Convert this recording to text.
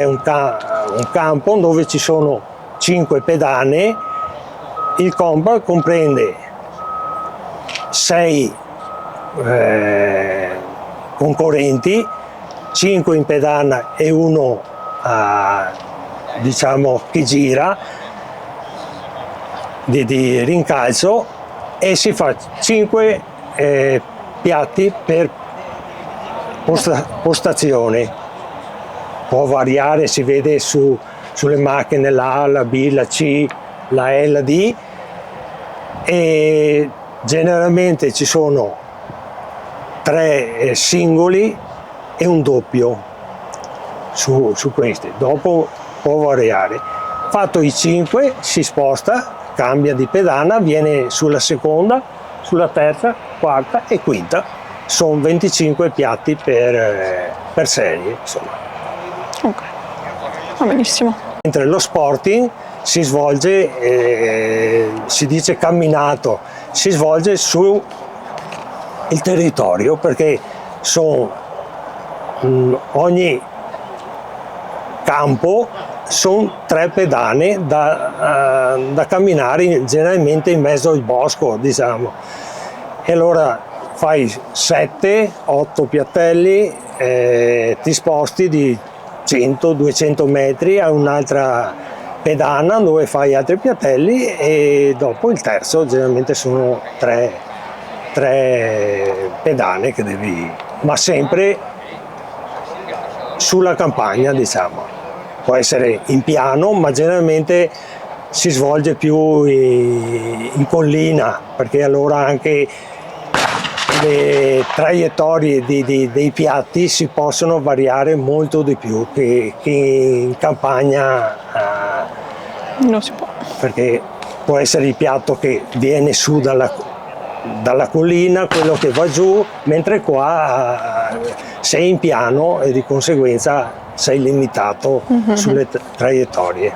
È un campo dove ci sono 5 pedane, il compact comprende 6 concorrenti, 5 in pedana e uno diciamo che gira di rincalzo, e si fa 5 piatti per postazione. Può variare, si vede sulle macchine la A, la B, la C, la E, la D, e generalmente ci sono 3 singoli e un doppio su questi. Dopo può variare. Fatto i 5 si sposta, cambia di pedana, viene sulla seconda, sulla terza, quarta e quinta. Sono 25 piatti per serie, insomma. Ok, va benissimo. Mentre lo sporting si svolge, si dice camminato, si svolge sul territorio, perché ogni campo sono 3 pedane da camminare generalmente in mezzo al bosco, diciamo. E allora fai 7-8 piattelli, ti sposti di 100-200 metri a un'altra pedana dove fai altri piattelli, e dopo il terzo generalmente sono 3 pedane che devi, ma sempre sulla campagna, diciamo. Può essere in piano, ma generalmente si svolge più in collina, perché allora anche le traiettorie dei piatti si possono variare molto di più che in campagna, Non si può. perché può essere il piatto che viene su dalla collina, quello che va giù, mentre qua sei in piano e di conseguenza sei limitato sulle traiettorie.